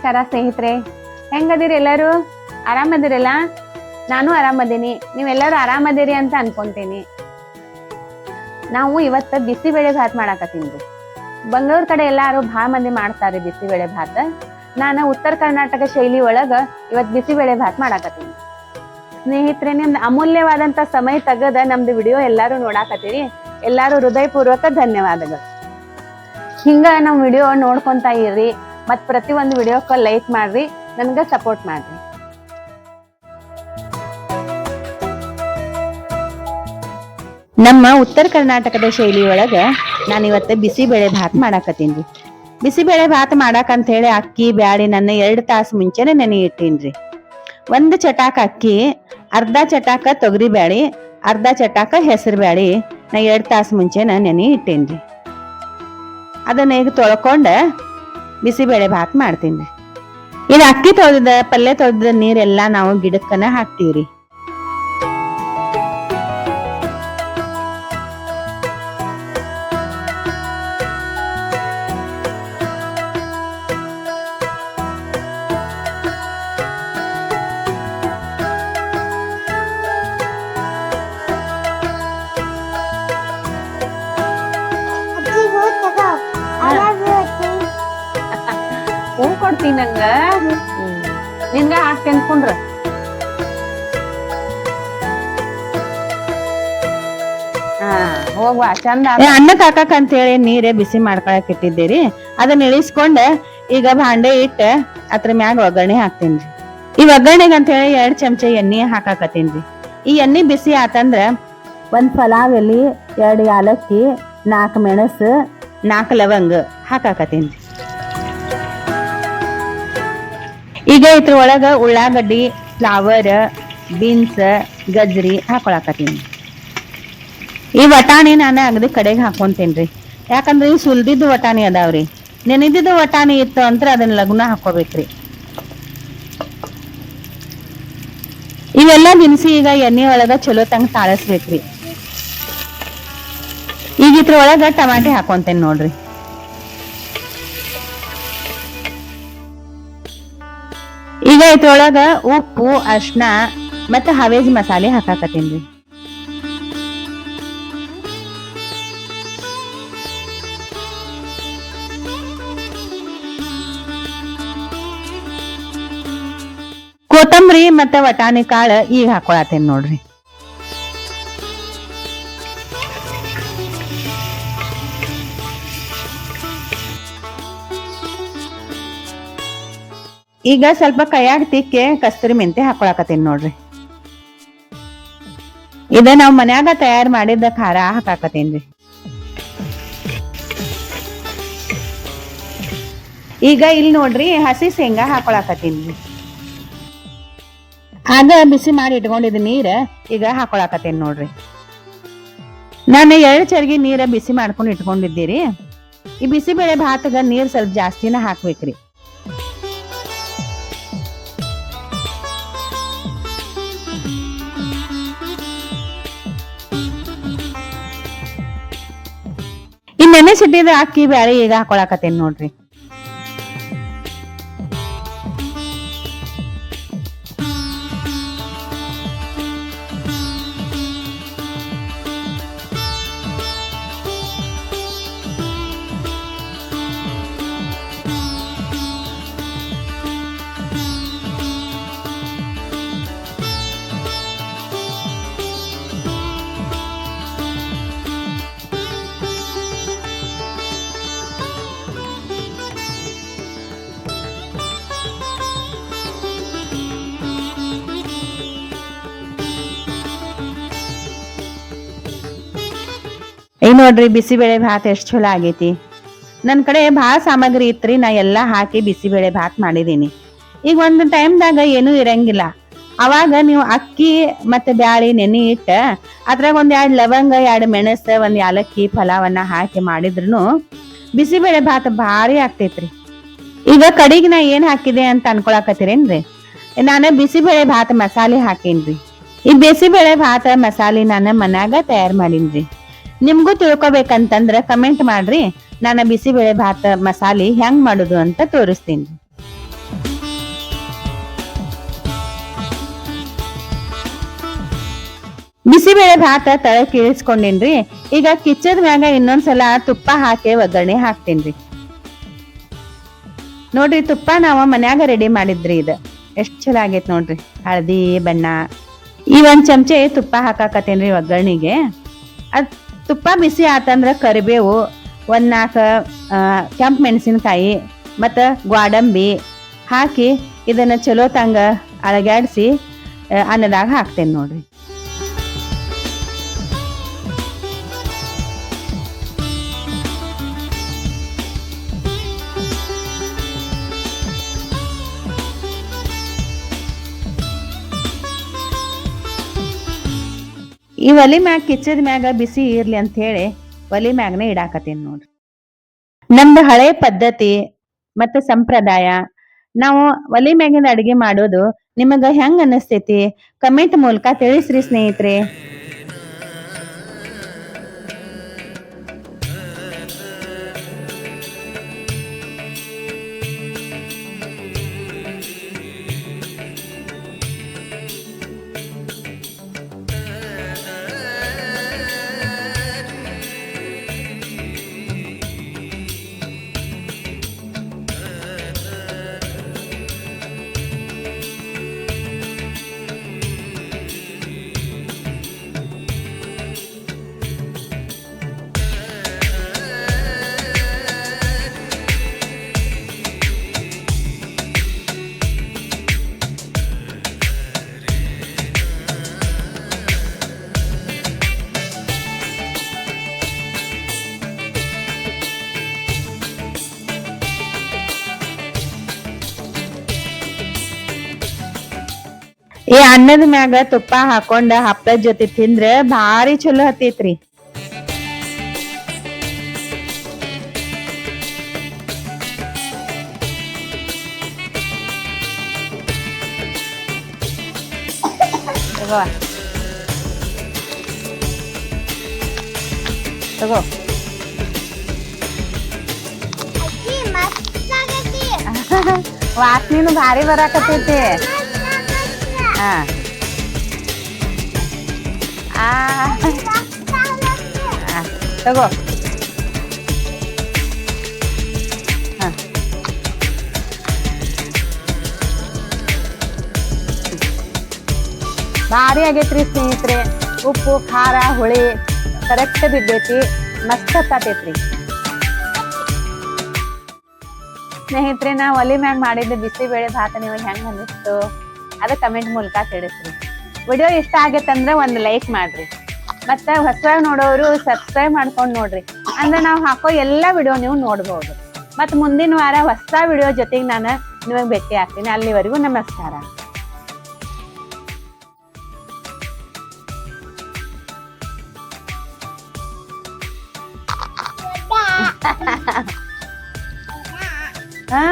ನಮಸ್ಕಾರ ಸ್ನೇಹಿತರೆ, ಹೆಂಗದಿರಿ ಎಲ್ಲರೂ? ಆರಾಮದಿರಲ್ಲ? ನಾನು ಆರಾಮದೀನಿ, ನೀವೆಲ್ಲರೂ ಆರಾಮದಿರಿ ಅಂತ ಅನ್ಕೊಂತೀನಿ. ನಾವು ಇವತ್ತು ಬಿಸಿಬೇಳೆ ಭಾತ್ ಮಾಡಾಕತ್ತೀನಿ. ಬೆಂಗಳೂರು ಕಡೆ ಎಲ್ಲಾರು ಭಾಳ ಮಂದಿ ಮಾಡ್ತಾರೆ ಬಿಸಿಬೇಳೆ ಭಾತ್. ನಾನು ಉತ್ತರ ಕರ್ನಾಟಕ ಶೈಲಿ ಒಳಗ ಇವತ್ತು ಬಿಸಿಬೇಳೆ ಭಾತ್ ಮಾಡಾಕತ್ತೀನಿ. ಸ್ನೇಹಿತರೆ, ನಿಮ್ದು ಅಮೂಲ್ಯವಾದಂತ ಸಮಯ ತೆಗೆದ ನಮ್ದು ವಿಡಿಯೋ ಎಲ್ಲಾರು ನೋಡಾಕತ್ತೀರಿ. ಎಲ್ಲಾರು ಹೃದಯಪೂರ್ವಕ ಧನ್ಯವಾದಗಳು. ಹಿಂಗ ನಮ್ ವಿಡಿಯೋ ನೋಡ್ಕೊಂತ ಇರ್ರಿ, ಮತ್ ಪ್ರತಿ ಒಂದು ವಿಡಿಯೋಕ್ಕ ಲೈಕ್ ಮಾಡ್ರಿ, ನನ್ಗ ಸಪೋರ್ಟ್ ಮಾಡ್ರಿ. ನಮ್ಮ ಉತ್ತರ ಕರ್ನಾಟಕದ ಶೈಲಿ ಒಳಗ ನಾನು ಇವತ್ತು ಬಿಸಿಬೇಳೆ ಭಾತ್ ಮಾಡಾಕತ್ತೀನಿ. ಬಿಸಿಬೇಳೆ ಭಾತ್ ಮಾಡಾಕಂತ ಹೇಳಿ ಅಕ್ಕಿ ಬ್ಯಾಳಿ ನನ್ನ 2 ತಾಸು ಮುಂಚೆನೆ ನೆನೆ ಇಟ್ಟೀನ್ರಿ. 1 ಚಟಾಕ ಅಕ್ಕಿ, ಅರ್ಧ ಚಟಾಕ ತೊಗರಿ ಬ್ಯಾಳಿ, ಅರ್ಧ ಚಟಾಕ ಹೆಸರು ಬ್ಯಾಳಿ ನಾ 2 ತಾಸು ಮುಂಚೆನ ನೆನೆ ಇಟ್ಟೇನ್ರಿ. ಅದನ್ನ ಈಗ ತೊಳ್ಕೊಂಡ ಬಿಸಿಬೇಳೆ ಭಾತ್ ಮಾಡ್ತೀನಿ. ಇದು ಅಕ್ಕಿ ತೊಳೆದ ಪಲ್ಯ ತೊಳೆದ ನೀರೆಲ್ಲಾ ನಾವು ಗಿಡಕ್ಕನ ಹಾಕ್ತಿವ್ರಿ. ಹೂ ಕೊಡ್ತೀನಿ ನಂಗ, ನಿನ್ಗ ಹಾಕ್ತೇನೆ ಕುಂಡ್ರ. ಹೋಗ್ವಾ ಚಂದ. ಅನ್ನಕ್ ಹಾಕಕ್ ಅಂತ ಹೇಳಿ ನೀರೇ ಬಿಸಿ ಮಾಡ್ಕೊಳಕ್ ಇಟ್ಟಿದ್ದೀರಿ. ಅದನ್ನ ಇಳಿಸ್ಕೊಂಡ ಈಗ ಭಾಂಡೆ ಇಟ್ಟ ಅದ್ರ ಮ್ಯಾಗ ಒಗ್ಗರಣೆ ಹಾಕ್ತೇನ್ರಿ. ಈ ಒಗ್ಗರಣೆಗೆ ಅಂತ ಹೇಳಿ 2 ಚಮಚ ಎಣ್ಣೆ ಹಾಕಾಕತ್ತೇನ್ರಿ. ಈ ಎಣ್ಣೆ ಬಿಸಿ ಆತಂದ್ರ 1 ಪಲಾವ್ ಎಲೆ, 2 ಯಾಲಕ್ಕಿ, 4 ಮೆಣಸು, 4 ಲವಂಗ ಹಾಕಾಕತ್ತೇನ್ರಿ. ಈಗ ಇದ್ರ ಒಳಗ ಉಳ್ಳಾಗಡ್ಡಿ, ಫ್ಲವರ್, ಬೀನ್ಸ್, ಗಜ್ರಿ ಹಾಕೊಳಕತ್ತೀನಿ. ಈ ವಟಾಣಿ ನಾನು ಅಗದಿ ಕಡೆಗೆ ಹಾಕೊಂತೇನ್ರಿ. ಯಾಕಂದ್ರೆ ಈ ಸುಲ್ದಿದ್ದು ವಟಾಣಿ ಅದಾವ್ರಿ. ನೆನೆದಿದ್ದು ವಟಾಣಿ ಇತ್ತು ಅಂತ ಅದನ್ನ ಲಗ್ನ ಹಾಕೋಬೇಕ್ರಿ. ಇವೆಲ್ಲ ದಿನಸಿ ಈಗ ಎಣ್ಣೆ ಒಳಗ ಚಲೋ ತಂಗ ತಾಳಸ್ಬೇಕ್ರಿ. ಈಗ ಇದ್ರ ಒಳಗ ಟಮಾಟೆ ಹಾಕೊಂತೇನೆ ನೋಡ್ರಿ. ಈಗ ಇದ್ರೊಳಗ ಉಪ್ಪು, ಅರ್ಶಿನ ಮತ್ತೆ ಹವೇಜ್ ಮಸಾಲೆ ಹಾಕಾಕತ್ತೀನ್ರಿ. ಕೊತ್ತಂಬರಿ ಮತ್ತೆ ವಟಾಣಿ ಕಾಳ ಈಗ ಹಾಕೊಳತ್ತೇನೆ ನೋಡ್ರಿ. ಈಗ ಸ್ವಲ್ಪ ಕೈಯಾಗ ತಿಕ್ಕೆ ಕಸ್ತೂರಿ ಮೆಂತೆ ಹಾಕೊಳಕತ್ತೀನಿ ನೋಡ್ರಿ. ಇದ ನಾವ್ ಮನ್ಯಾಗ ತಯಾರು ಮಾಡಿದ ಖಾರ ಹಾಕಾಕತ್ತೇನ್ರಿ. ಈಗ ಇಲ್ಲಿ ನೋಡ್ರಿ ಹಸಿ ಶೇಂಗಾ ಹಾಕೊಳಕತ್ತೀನ್ರಿ. ಆಗ ಬಿಸಿ ಮಾಡಿ ಇಟ್ಕೊಂಡಿದ್ ನೀರ ಈಗ ಹಾಕೊಳಕತ್ತೇನಿ ನೋಡ್ರಿ. ನಾನು 2 ಚರ್ಗಿ ನೀರ ಬಿಸಿ ಮಾಡ್ಕೊಂಡು ಇಟ್ಕೊಂಡಿದ್ದೀರಿ. ಈ ಬಿಸಿಬೇಳೆ ಭಾತಗ ನೀರ್ ಸ್ವಲ್ಪ ಜಾಸ್ತಿನ ಹಾಕ್ಬೇಕ್ರಿ. ಈ ನೆನೆಸಿಟ್ಟಿದ ಅಕ್ಕಿ ಬ್ಯಾಳಿ ಈಗ ಹಾಕೊಳಕತ್ತೇನಿ ನೋಡ್ರಿ. ಈ ನೋಡ್ರಿ ಬಿಸಿಬೇಳೆ ಭಾತ್ ಎಷ್ಟ್ ಚಲೋ ಆಗೈತಿ. ನನ್ ಕಡೆ ಭಾಳ ಸಾಮಗ್ರಿ ಇತ್ರಿ, ನಾ ಎಲ್ಲಾ ಹಾಕಿ ಬಿಸಿಬೇಳೆ ಭಾತ್ ಮಾಡಿದೀನಿ. ಈಗ ಒಂದು ಟೈಮ್ದಾಗ ಏನೂ ಇರಂಗಿಲ್ಲ. ಅವಾಗ ನೀವು ಅಕ್ಕಿ ಮತ್ತೆ ಬ್ಯಾಳಿ ನೆನೆ ಇಟ್ಟ ಅದ್ರಾಗ 1-2 ಲವಂಗ, 2 ಮೆಣಸ, 1 ಯಾಲಕ್ಕಿ, ಫಲಾವನ್ನ ಹಾಕಿ ಮಾಡಿದ್ರುನು ಬಿಸಿಬೇಳೆ ಭಾತ್ ಭಾರಿ ಆಗ್ತೈತ್ರಿ. ಈಗ ಕಡಿಗೆ ನಾ ಏನ್ ಹಾಕಿದೆ ಅಂತ ಅನ್ಕೊಳಕತ್ತೀರೇನ್ರಿ? ನಾನು ಬಿಸಿಬೇಳೆ ಭಾತ್ ಮಸಾಲೆ ಹಾಕೇನ್ರಿ. ಈ ಬಿಸಿಬೇಳೆ ಭಾತ್ ಮಸಾಲೆ ನಾನು ಮನ್ಯಾಗ ತಯಾರು ಮಾಡೀನ್ರಿ. ನಿಮ್ಗೂ ತಿಳ್ಕೊಬೇಕಂತಂದ್ರ ಕಮೆಂಟ್ ಮಾಡ್ರಿ, ನಾನು ಬಿಸಿಬೇಳೆ ಭಾತ್ ಮಸಾಲೆ ಹೆಂಗ್ ಮಾಡುದು ಅಂತ ತೋರಿಸ್ತೀನಿ. ಬಿಸಿಬೇಳೆ ಭಾತ ತಳಕ್ ಇಳಿಸ್ಕೊಂಡೇನ್ರಿ. ಈಗ ಕಿಚ್ಚದ ಮ್ಯಾಗ ಇನ್ನೊಂದ್ಸಲ ತುಪ್ಪ ಹಾಕಿ ಒಗ್ಗರಣೆ ಹಾಕ್ತೇನ್ರಿ. ನೋಡ್ರಿ ತುಪ್ಪ ನಾವ ಮನ್ಯಾಗ ರೆಡಿ ಮಾಡಿದ್ರಿ. ಇದು ಎಷ್ಟ್ ಚಲೋ ಆಗೇತ್ ನೋಡ್ರಿ. ಹಳದಿ ಬಣ್ಣ. ಈ ಒಂದ್ ಚಮಚೆ ತುಪ್ಪ ಹಾಕಾಕತ್ತೇನ್ರಿ ಒಗ್ಗರಣೆಗೆ. ಅದ್ ತುಪ್ಪ ಬಿಸಿ ಆತಂದ್ರ ಕರಿಬೇವು, ಒಂದ್ 4 ಕೆಂಪ್ ಮೆಣಸಿನಕಾಯಿ ಮತ್ತ ಗ್ವಾಡಂಬಿ ಹಾಕಿ ಇದನ್ನ ಚಲೋ ತಂಗ ಅಳಗ್ಯಾಡ್ಸಿ ಅನ್ನದಾಗ ಹಾಕ್ತೇನೆ ನೋಡ್ರಿ. ಈ ಒಲಿ ಮ್ಯಾಗ ಕಿಚ್ಚದ ಮ್ಯಾಗ ಬಿಸಿ ಇರ್ಲಿ ಅಂತ ಹೇಳಿ ಒಲಿ ಮ್ಯಾಗನೆ ಇಡಾಕತ್ತೇನಿ ನೋಡ್ರಿ. ನಮ್ದು ಹಳೆ ಪದ್ಧತಿ ಮತ್ತ ಸಂಪ್ರದಾಯ. ನಾವು ಒಲಿ ಮ್ಯಾಗಿಂದ ಅಡಿಗೆ ಮಾಡೋದು ನಿಮಗ ಹೆಂಗ್ ಅನಸ್ತೈತಿ ಕಮೆಂಟ್ ಮೂಲಕ ತಿಳಿಸ್ರಿ ಸ್ನೇಹಿತರೆ. ಈ ಅನ್ನದ ಮ್ಯಾಗ ತುಪ್ಪ ಹಾಕೊಂಡ ಹಪ್ಪಳದ ಜೊತೆ ತಿಂದ್ರ ಭಾರಿ ಚಲೋ ಹತ್ತೈತ್ರಿ. ತಗೋ ವಾಸನಿನು ಭಾರಿ ಬರಾಕತ್ತೈತಿ. ತಗೋ ಭಾರಿ ಆಗೈತ್ರಿ ಸ್ನೇಹಿತರೆ. ಉಪ್ಪು ಖಾರ ಹುಳಿ ಕರೆಕ್ಟ್ ಬಿದ್ದೈತಿ. ಮಸ್ತ್ ಹತ್ತೈತ್ರಿ ಸ್ನೇಹಿತರೆ. ನಾ ಒಲಿ ಮ್ಯಾಗ ಮಾಡಿದ್ದ ಬಿಸಿಬೇಳೆ ಭಾತ ನಿಮಗೆ ಹೆಂಗ್ ಅನ್ನಿಸ್ತು ಅದ ಕಮೆಂಟ್ ಮೂಲಕ ತಿಳಿಸ್ರಿ. ವಿಡಿಯೋ ಇಷ್ಟ ಆಗೈತಂದ್ರ ಒಂದು ಲೈಕ್ ಮಾಡ್ರಿ. ಮತ್ತೆ ಹೊಸದಾಗಿ ನೋಡೋರು ಸಬ್ಸ್ಕ್ರೈಬ್ ಮಾಡ್ಕೊಂಡು ನೋಡ್ರಿ. ಅಂದ್ರೆ ನಾವು ಹಾಕೋ ಎಲ್ಲಾ ವಿಡಿಯೋ ನೀವು ನೋಡ್ಬಹುದು. ಮತ್ ಮುಂದಿನ ವಾರ ಹೊಸ ವಿಡಿಯೋ ಜೊತೆಗೆ ನಾನು ನಿಮಗೆ ಭೇಟಿ ಆಗ್ತೀನಿ. ಅಲ್ಲಿವರೆಗೂ ನಮಸ್ಕಾರ. ಹಾ